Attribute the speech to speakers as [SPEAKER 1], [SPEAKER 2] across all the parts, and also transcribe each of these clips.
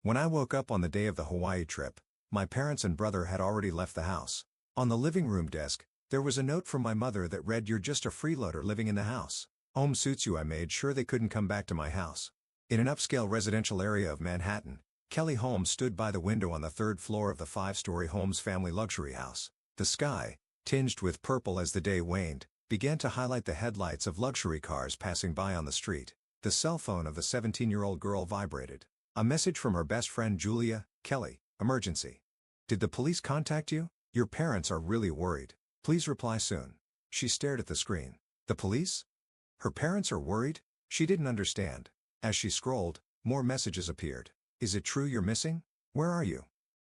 [SPEAKER 1] When I woke up on the day of the Hawaii trip, my parents and brother had already left the house. On the living room desk, there was a note from my mother that read, "You're just a freeloader living in the house. Home suits you." I made sure they couldn't come back to my house. In an upscale residential area of Manhattan, Kelly Holmes stood by the window on the third floor of the five-story Holmes family luxury house. The sky, tinged with purple as the day waned, began to highlight the headlights of luxury cars passing by on the street. The cell phone of the 17-year-old girl vibrated. A message from her best friend Julia. "Kelly, emergency. Did the police contact you? Your parents are really worried. Please reply soon." She stared at the screen. The police? Her parents are worried? She didn't understand. As she scrolled, more messages appeared. "Is it true you're missing? Where are you?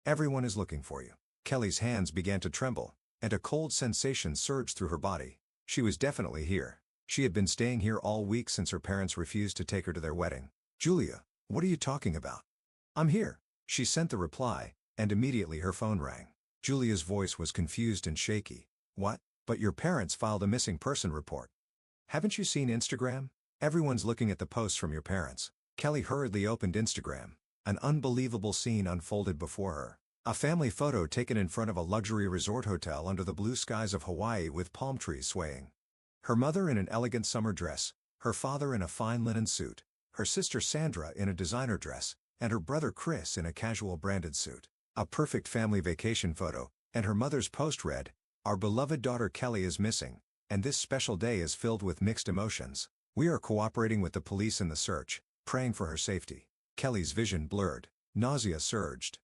[SPEAKER 1] Everyone is looking for you." Kelly's hands began to tremble, and a cold sensation surged through her body. She was definitely here. She had been staying here all week since her parents refused to take her to their wedding. "Julia, what are you talking about?" "I'm here." She sent the reply, and immediately her phone rang. Julia's voice was confused and shaky. "What? But your parents filed a missing person report. Haven't you seen Instagram? Everyone's looking at the posts from your parents." Kelly hurriedly opened Instagram. An unbelievable scene unfolded before her. A family photo taken in front of a luxury resort hotel under the blue skies of Hawaii with palm trees swaying. Her mother in an elegant summer dress, her father in a fine linen suit, her sister Sandra in a designer dress, and her brother Chris in a casual branded suit. A perfect family vacation photo, and her mother's post read, "Our beloved daughter Kelly is missing, and this special day is filled with mixed emotions. We are cooperating with the police in the search, praying for her safety." Kelly's vision blurred. Nausea surged.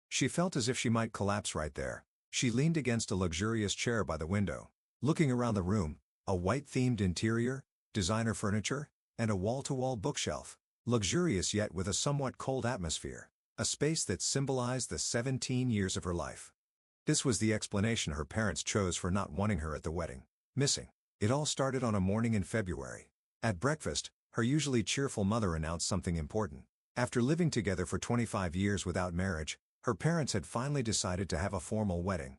[SPEAKER 1] She felt as if she might collapse right there. She leaned against a luxurious chair by the window. Looking around the room, a white-themed interior, designer furniture, and a wall-to-wall bookshelf. Luxurious yet with a somewhat cold atmosphere. A space that symbolized the 17 years of her life. This was the explanation her parents chose for not wanting her at the wedding. Missing. It all started on a morning in February. At breakfast, her usually cheerful mother announced something important. After living together for 25 years without marriage, her parents had finally decided to have a formal wedding.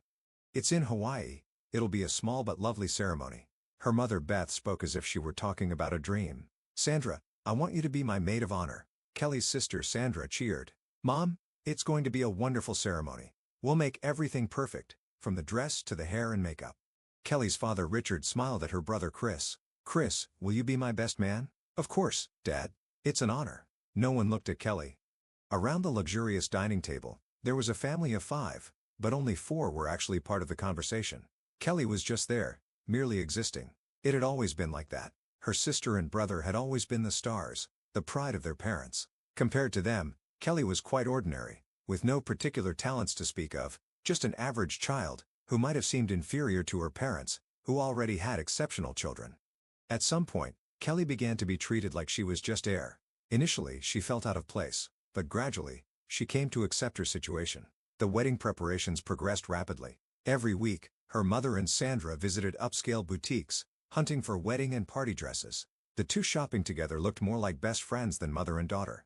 [SPEAKER 1] "It's in Hawaii. It'll be a small but lovely ceremony." Her mother Beth spoke as if she were talking about a dream. "Sandra, I want you to be my maid of honor." Kelly's sister Sandra cheered. "Mom, it's going to be a wonderful ceremony. We'll make everything perfect, from the dress to the hair and makeup." Kelly's father Richard smiled at her brother Chris. "Chris, will you be my best man?" "Of course, Dad. It's an honor." No one looked at Kelly. Around the luxurious dining table, there was a family of 5, but only 4 were actually part of the conversation. Kelly was just there, merely existing. It had always been like that. Her sister and brother had always been the stars, the pride of their parents. Compared to them, Kelly was quite ordinary, with no particular talents to speak of, just an average child, who might have seemed inferior to her parents, who already had exceptional children. At some point, Kelly began to be treated like she was just air. Initially, she felt out of place, but gradually, she came to accept her situation. The wedding preparations progressed rapidly. Every week, her mother and Sandra visited upscale boutiques, hunting for wedding and party dresses. The two shopping together looked more like best friends than mother and daughter.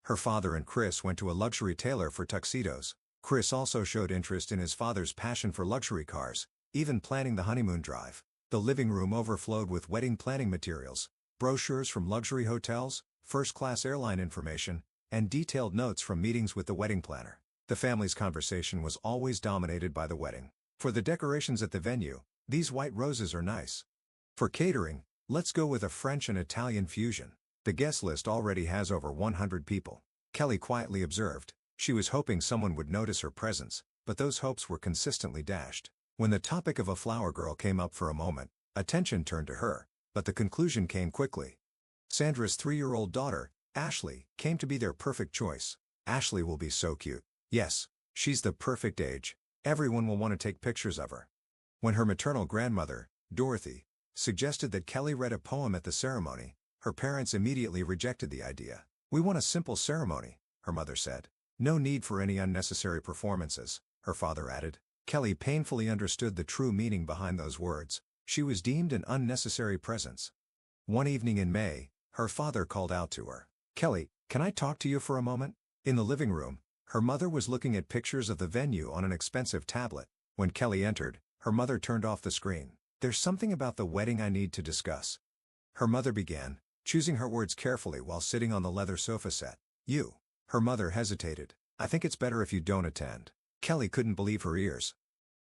[SPEAKER 1] Her father and Chris went to a luxury tailor for tuxedos. Chris also showed interest in his father's passion for luxury cars, even planning the honeymoon drive. The living room overflowed with wedding planning materials, brochures from luxury hotels, first-class airline information, and detailed notes from meetings with the wedding planner. The family's conversation was always dominated by the wedding. "For the decorations at the venue, these white roses are nice. For catering, let's go with a French and Italian fusion. The guest list already has over 100 people." Kelly quietly observed. She was hoping someone would notice her presence, but those hopes were consistently dashed. When the topic of a flower girl came up for a moment, attention turned to her, but the conclusion came quickly. Sandra's 3-year-old daughter, Ashley, came to be their perfect choice. "Ashley will be so cute. Yes, she's the perfect age. Everyone will want to take pictures of her." When her maternal grandmother, Dorothy, suggested that Kelly read a poem at the ceremony, her parents immediately rejected the idea. "We want a simple ceremony," her mother said. "No need for any unnecessary performances," her father added. Kelly painfully understood the true meaning behind those words. She was deemed an unnecessary presence. One evening in May, her father called out to her. "Kelly, can I talk to you for a moment?" In the living room, her mother was looking at pictures of the venue on an expensive tablet. When Kelly entered, her mother turned off the screen. "There's something about the wedding I need to discuss," her mother began, choosing her words carefully while sitting on the leather sofa set. "You Her mother hesitated. I think it's better if you don't attend. Kelly couldn't believe her ears.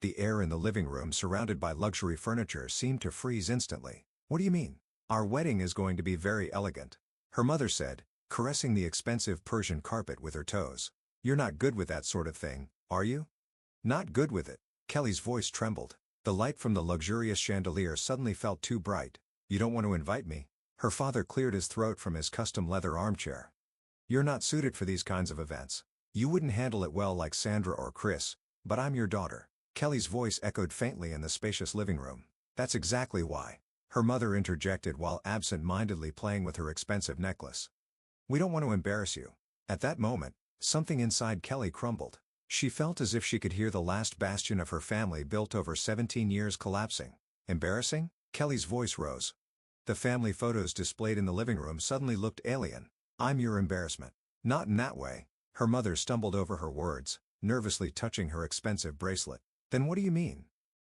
[SPEAKER 1] The air in the living room surrounded by luxury furniture seemed to freeze instantly. What do you mean? Our wedding is going to be very elegant, her mother said, caressing the expensive Persian carpet with her toes. You're not good with that sort of thing, are you? Not good with it. Kelly's voice trembled. The light from the luxurious chandelier suddenly felt too bright. You don't want to invite me? Her father cleared his throat from his custom leather armchair. You're not suited for these kinds of events. You wouldn't handle it well like Sandra or Chris, but I'm your daughter. Kelly's voice echoed faintly in the spacious living room. That's exactly why, her mother interjected while absent-mindedly playing with her expensive necklace. We don't want to embarrass you. At that moment, something inside Kelly crumbled. She felt as if she could hear the last bastion of her family built over 17 years collapsing. Embarrassing? Kelly's voice rose. The family photos displayed in the living room suddenly looked alien. I'm your embarrassment. Not in that way. Her mother stumbled over her words, nervously touching her expensive bracelet. Then what do you mean?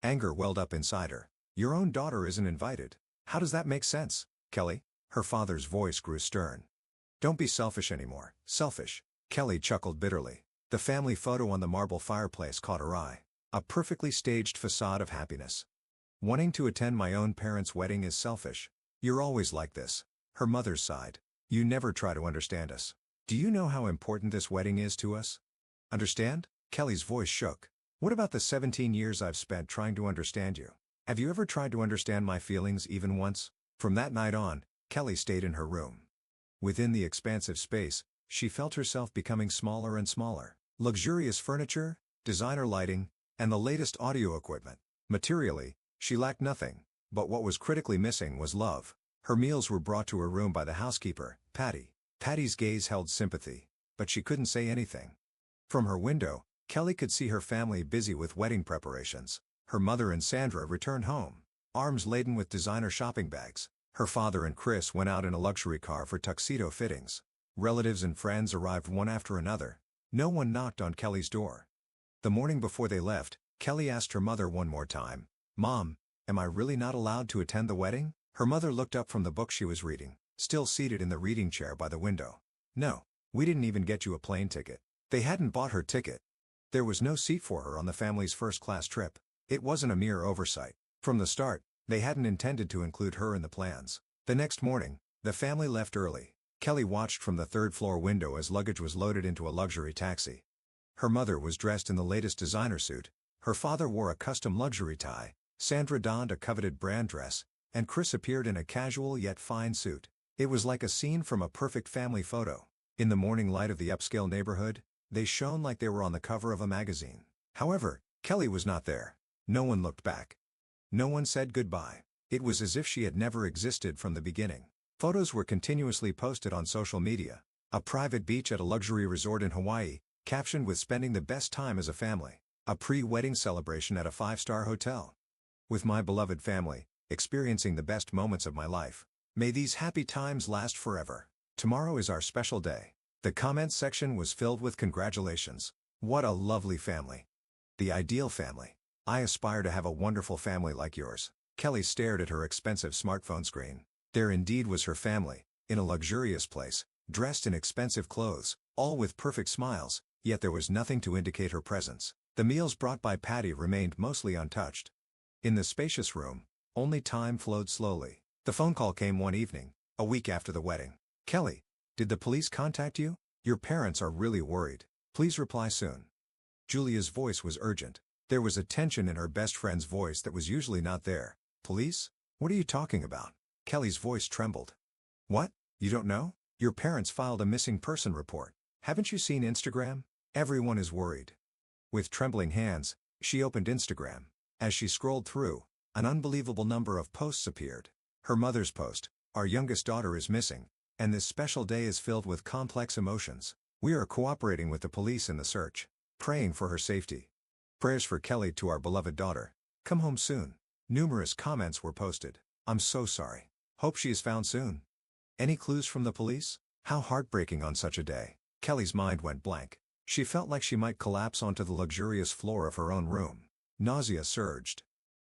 [SPEAKER 1] Anger welled up inside her. Your own daughter isn't invited. How does that make sense, Kelly? Her father's voice grew stern. Don't be selfish anymore. Selfish. Kelly chuckled bitterly. The family photo on the marble fireplace caught her eye. A perfectly staged facade of happiness. Wanting to attend my own parents' wedding is selfish. You're always like this. Her mother sighed. You never try to understand us. Do you know how important this wedding is to us? Understand? Kelly's voice shook. What about the 17 years I've spent trying to understand you? Have you ever tried to understand my feelings even once? From that night on, Kelly stayed in her room. Within the expansive space, she felt herself becoming smaller and smaller. Luxurious furniture, designer lighting, and the latest audio equipment. Materially, she lacked nothing, but what was critically missing was love. Her meals were brought to her room by the housekeeper, Patty. Patty's gaze held sympathy, but she couldn't say anything. From her window, Kelly could see her family busy with wedding preparations. Her mother and Sandra returned home, arms laden with designer shopping bags. Her father and Chris went out in a luxury car for tuxedo fittings. Relatives and friends arrived one after another. No one knocked on Kelly's door. The morning before they left, Kelly asked her mother one more time, Mom, am I really not allowed to attend the wedding? Her mother looked up from the book she was reading, still seated in the reading chair by the window. No, we didn't even get you a plane ticket. They hadn't bought her ticket. There was no seat for her on the family's first-class trip. It wasn't a mere oversight. From the start, they hadn't intended to include her in the plans. The next morning, the family left early. Kelly watched from the third-floor window as luggage was loaded into a luxury taxi. Her mother was dressed in the latest designer suit. Her father wore a custom luxury tie. Sandra donned a coveted brand dress, and Chris appeared in a casual yet fine suit. It was like a scene from a perfect family photo. In the morning light of the upscale neighborhood, they shone like they were on the cover of a magazine. However, Kelly was not there. No one looked back. No one said goodbye. It was as if she had never existed from the beginning. Photos were continuously posted on social media. A private beach at a luxury resort in Hawaii, captioned with spending the best time as a family. A pre-wedding celebration at a 5-star hotel. With my beloved family, experiencing the best moments of my life. May these happy times last forever. Tomorrow is our special day. The comments section was filled with congratulations. What a lovely family. The ideal family. I aspire to have a wonderful family like yours. Kelly stared at her expensive smartphone screen. There indeed was her family, in a luxurious place, dressed in expensive clothes, all with perfect smiles, yet there was nothing to indicate her presence. The meals brought by Patty remained mostly untouched. In the spacious room, only time flowed slowly. The phone call came one evening, a week after the wedding. Kelly, did the police contact you? Your parents are really worried. Please reply soon. Julia's voice was urgent. There was a tension in her best friend's voice that was usually not there. Police? What are you talking about? Kelly's voice trembled. What? You don't know? Your parents filed a missing person report. Haven't you seen Instagram? Everyone is worried. With trembling hands, she opened Instagram. As she scrolled through, an unbelievable number of posts appeared. Her mother's post, our youngest daughter is missing, and this special day is filled with complex emotions. We are cooperating with the police in the search, praying for her safety. Prayers for Kelly to our beloved daughter. Come home soon. Numerous comments were posted. I'm so sorry. Hope she is found soon. Any clues from the police? How heartbreaking on such a day. Kelly's mind went blank. She felt like she might collapse onto the luxurious floor of her own room. Nausea surged.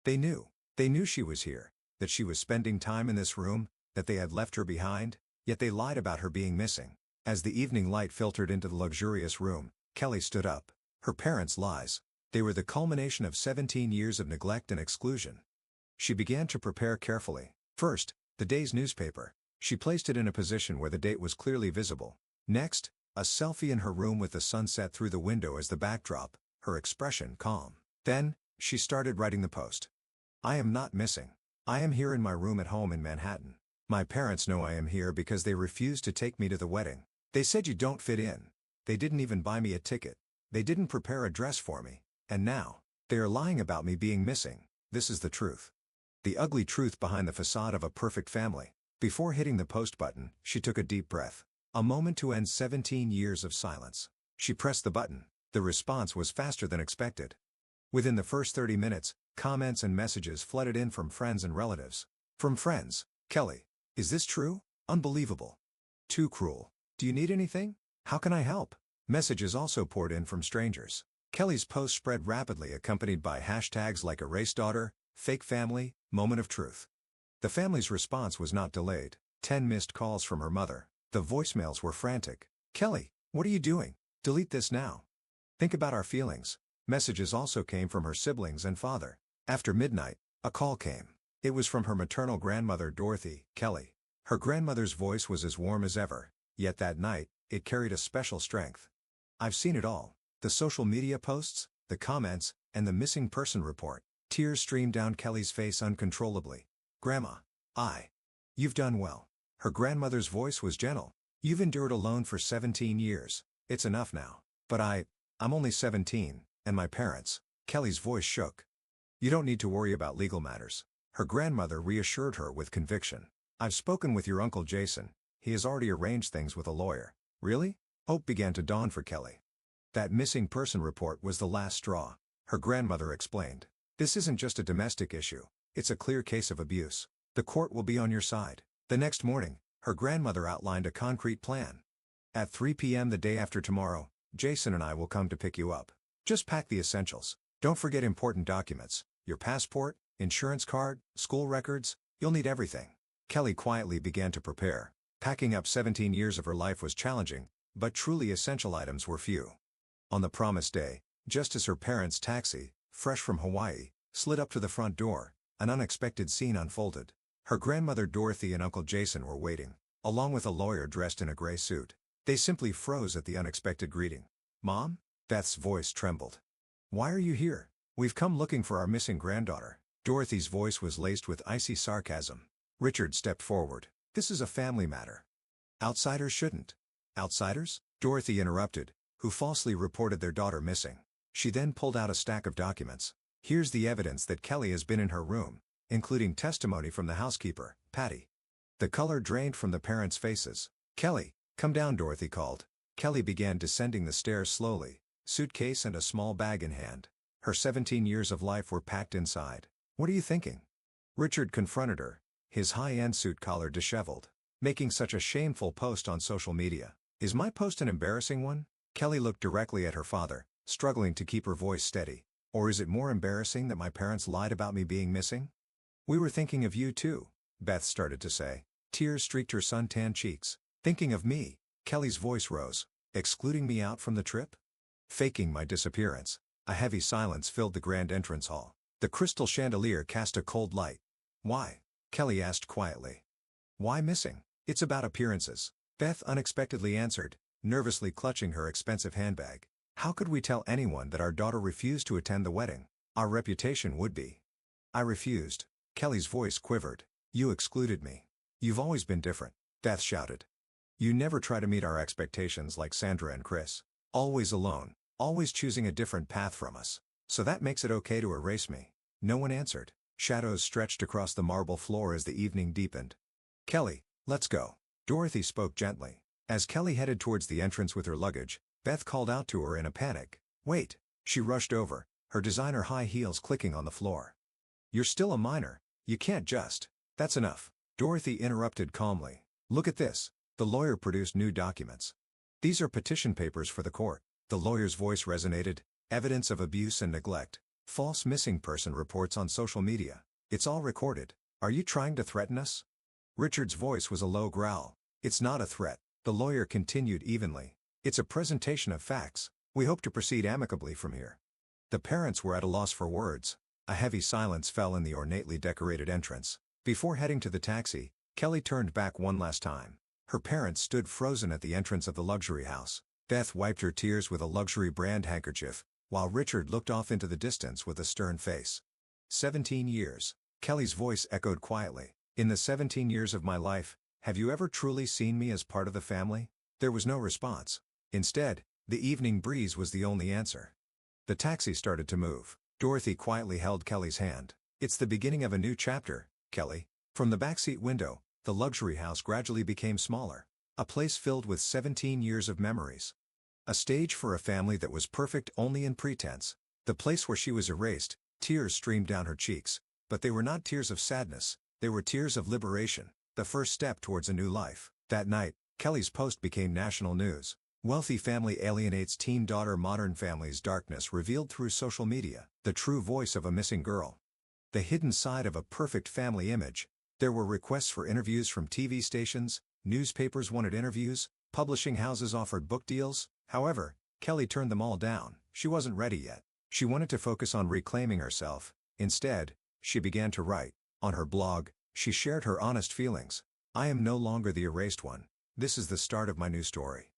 [SPEAKER 1] They knew. They knew she was here, that she was spending time in this room, that they had left her behind, yet they lied about her being missing. As the evening light filtered into the luxurious room, Kelly stood up. Her parents' lies. They were the culmination of 17 years of neglect and exclusion. She began to prepare carefully. First, the day's newspaper. She placed it in a position where the date was clearly visible. Next, a selfie in her room with the sunset through the window as the backdrop, her expression calm. Then, she started writing the post. I am not missing. I am here in my room at home in Manhattan. My parents know I am here because they refused to take me to the wedding. They said you don't fit in. They didn't even buy me a ticket. They didn't prepare a dress for me. And now, they are lying about me being missing. This is the truth. The ugly truth behind the facade of a perfect family. Before hitting the post button, she took a deep breath. A moment to end 17 years of silence. She pressed the button. The response was faster than expected. Within the first 30 minutes, comments and messages flooded in from friends and relatives. From friends: Kelly, is this true? Unbelievable. Too cruel. Do you need anything? How can I help? Messages also poured in from strangers. Kelly's post spread rapidly, accompanied by hashtags like erased daughter, fake family, moment of truth. The family's response was not delayed. 10 missed calls from her mother. The voicemails were frantic. Kelly, what are you doing? Delete this now. Think about our feelings. Messages also came from her siblings and father. After midnight, a call came. It was from her maternal grandmother Dorothy. Kelly. Her grandmother's voice was as warm as ever, yet that night, it carried a special strength. I've seen it all. The social media posts, the comments, and the missing person report. Tears streamed down Kelly's face uncontrollably. Grandma. You've done well. Her grandmother's voice was gentle. You've endured alone for 17 years. It's enough now. But I'm only 17, and my parents. Kelly's voice shook. You don't need to worry about legal matters. Her grandmother reassured her with conviction. I've spoken with your Uncle Jason. He has already arranged things with a lawyer. Really? Hope began to dawn for Kelly. That missing person report was the last straw. Her grandmother explained. This isn't just a domestic issue. It's a clear case of abuse. The court will be on your side. The next morning, her grandmother outlined a concrete plan. At 3 p.m. the day after tomorrow, Jason and I will come to pick you up. Just pack the essentials. Don't forget important documents. Your passport, insurance card, school records. You'll need everything. Kelly quietly began to prepare. Packing up 17 years of her life was challenging, but truly essential items were few. On the promised day, just as her parents' taxi, fresh from Hawaii, slid up to the front door, an unexpected scene unfolded. Her grandmother Dorothy and Uncle Jason were waiting, along with a lawyer dressed in a gray suit. They simply froze at the unexpected greeting. Mom? Beth's voice trembled. Why are you here? We've come looking for our missing granddaughter. Dorothy's voice was laced with icy sarcasm. Richard stepped forward. This is a family matter. Outsiders shouldn't. Outsiders? Dorothy interrupted, who falsely reported their daughter missing. She then pulled out a stack of documents. Here's the evidence that Kelly has been in her room, including testimony from the housekeeper, Patty. The color drained from the parents' faces. Kelly, come down, Dorothy called. Kelly began descending the stairs slowly, suitcase and a small bag in hand. Her 17 years of life were packed inside. What are you thinking? Richard confronted her, his high-end suit collar disheveled. Making such a shameful post on social media. Is my post an embarrassing one? Kelly looked directly at her father, struggling to keep her voice steady. Or is it more embarrassing that my parents lied about me being missing? We were thinking of you too, Beth started to say. Tears streaked her suntanned cheeks. Thinking of me? Kelly's voice rose. Excluding me out from the trip? Faking my disappearance. A heavy silence filled the grand entrance hall. The crystal chandelier cast a cold light. Why? Kelly asked quietly. Why missing? It's about appearances. Beth unexpectedly answered, nervously clutching her expensive handbag. How could we tell anyone that our daughter refused to attend the wedding? Our reputation would be. I refused. Kelly's voice quivered. You excluded me. You've always been different, Beth shouted. You never try to meet our expectations like Sandra and Chris. Always alone, always choosing a different path from us. So that makes it okay to erase me. No one answered. Shadows stretched across the marble floor as the evening deepened. Kelly, let's go. Dorothy spoke gently. As Kelly headed towards the entrance with her luggage, Beth called out to her in a panic. Wait. She rushed over, her designer high heels clicking on the floor. You're still a minor. You can't just. That's enough. Dorothy interrupted calmly. Look at this. The lawyer produced new documents. These are petition papers for the court. The lawyer's voice resonated. Evidence of abuse and neglect. False missing person reports on social media. It's all recorded. Are you trying to threaten us? Richard's voice was a low growl. It's not a threat. The lawyer continued evenly. It's a presentation of facts. We hope to proceed amicably from here. The parents were at a loss for words. A heavy silence fell in the ornately decorated entrance. Before heading to the taxi, Kelly turned back one last time. Her parents stood frozen at the entrance of the luxury house. Beth wiped her tears with a luxury brand handkerchief, while Richard looked off into the distance with a stern face. 17 years. Kelly's voice echoed quietly. In the 17 years of my life, have you ever truly seen me as part of the family? There was no response. Instead, the evening breeze was the only answer. The taxi started to move. Dorothy quietly held Kelly's hand. It's the beginning of a new chapter, Kelly. From the backseat window, the luxury house gradually became smaller. A place filled with 17 years of memories. A stage for a family that was perfect only in pretense. The place where she was erased. Tears streamed down her cheeks. But they were not tears of sadness. They were tears of liberation. The first step towards a new life. That night, Kelly's post became national news. Wealthy family alienates teen daughter. Modern family's darkness revealed through social media. The true voice of a missing girl. The hidden side of a perfect family image. There were requests for interviews from TV stations, newspapers wanted interviews, publishing houses offered book deals. However, Kelly turned them all down. She wasn't ready yet. She wanted to focus on reclaiming herself. Instead, she began to write. On her blog, she shared her honest feelings. I am no longer the erased one. This is the start of my new story.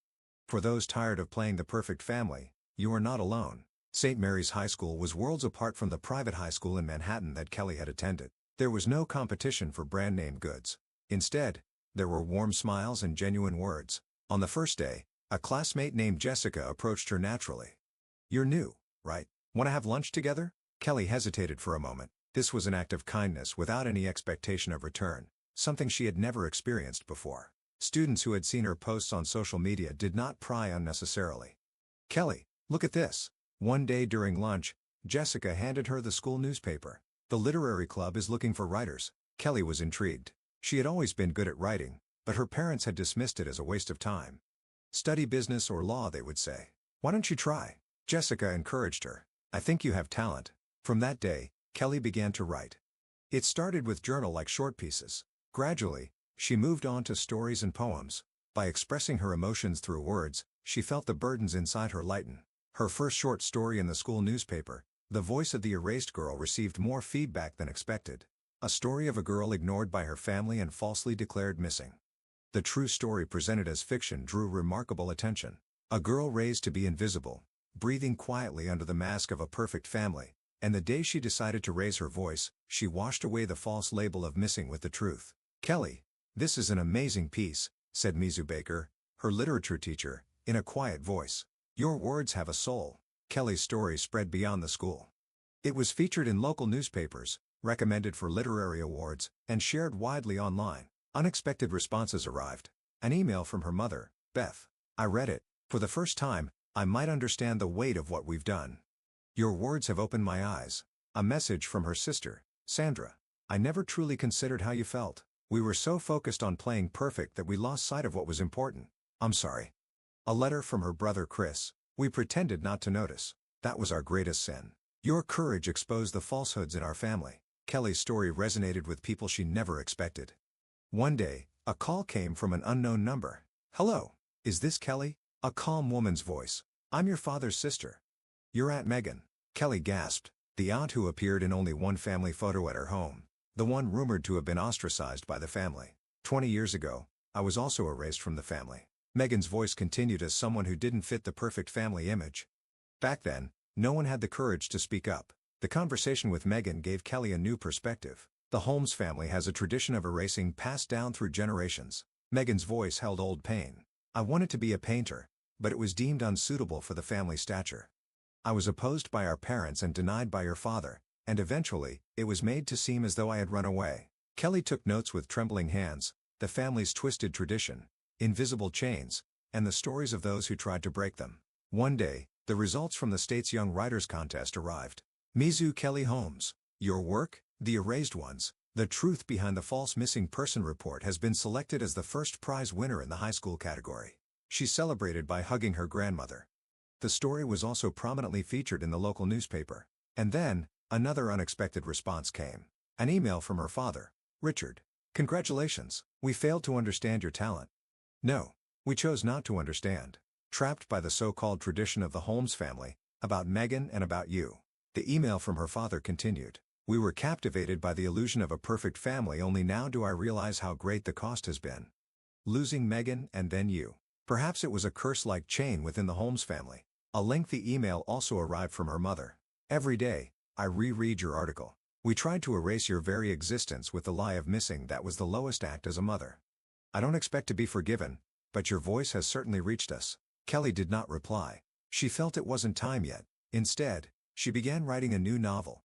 [SPEAKER 1] For those tired of playing the perfect family, you are not alone. St. Mary's High School was worlds apart from the private high school in Manhattan that Kelly had attended. There was no competition for brand-name goods. Instead, there were warm smiles and genuine words. On the first day, a classmate named Jessica approached her naturally. You're new, right? Want to have lunch together? Kelly hesitated for a moment. This was an act of kindness without any expectation of return, something she had never experienced before. Students who had seen her posts on social media did not pry unnecessarily. Kelly, look at this. One day during lunch, Jessica handed her the school newspaper. The literary club is looking for writers. Kelly was intrigued. She had always been good at writing, but her parents had dismissed it as a waste of time. Study business or law, they would say. Why don't you try? Jessica encouraged her. I think you have talent. From that day, Kelly began to write. It started with journal-like short pieces. Gradually, she moved on to stories and poems. By expressing her emotions through words, she felt the burdens inside her lighten. Her first short story in the school newspaper, The Voice of the Erased Girl, received more feedback than expected. A story of a girl ignored by her family and falsely declared missing. The true story presented as fiction drew remarkable attention. A girl raised to be invisible, breathing quietly under the mask of a perfect family, and the day she decided to raise her voice, she washed away the false label of missing with the truth. Kelly, this is an amazing piece, said Mizu Baker, her literature teacher, in a quiet voice. Your words have a soul. Kelly's story spread beyond the school. It was featured in local newspapers, recommended for literary awards, and shared widely online. Unexpected responses arrived. An email from her mother, Beth. I read it. For the first time, I might understand the weight of what we've done. Your words have opened my eyes. A message from her sister, Sandra. I never truly considered how you felt. We were so focused on playing perfect that we lost sight of what was important. I'm sorry. A letter from her brother Chris. We pretended not to notice. That was our greatest sin. Your courage exposed the falsehoods in our family. Kelly's story resonated with people she never expected. One day, a call came from an unknown number. Hello, is this Kelly? A calm woman's voice. I'm your father's sister. Your Aunt Megan. Kelly gasped. The aunt who appeared in only one family photo at her home. The one rumored to have been ostracized by the family. 20 years ago, I was also erased from the family. Megan's voice continued as someone who didn't fit the perfect family image. Back then, no one had the courage to speak up. The conversation with Megan gave Kelly a new perspective. The Holmes family has a tradition of erasing passed down through generations. Megan's voice held old pain. I wanted to be a painter, but it was deemed unsuitable for the family stature. I was opposed by our parents and denied by your father, and eventually, it was made to seem as though I had run away. Kelly took notes with trembling hands, the family's twisted tradition, invisible chains, and the stories of those who tried to break them. One day, the results from the state's Young Writers Contest arrived. Mizu Kelly Holmes, your work, The Erased Ones, The Truth Behind the False Missing Person Report, has been selected as the first prize winner in the high school category. She celebrated by hugging her grandmother. The story was also prominently featured in the local newspaper. And then, another unexpected response came. An email from her father, Richard. Congratulations, we failed to understand your talent. No, We chose not to understand. Trapped by the so-called tradition of the Holmes family, about Megan and about you. The email from her father continued. We were captivated by the illusion of a perfect family, only now do I realize how great the cost has been. Losing Megan and then you. Perhaps it was a curse-like chain within the Holmes family. A lengthy email also arrived from her mother. Every day, I reread your article. We tried to erase your very existence with the lie of missing that was the lowest act as a mother. I don't expect to be forgiven, but your voice has certainly reached us. Kelly did not reply. She felt it wasn't time yet. Instead, she began writing a new novel.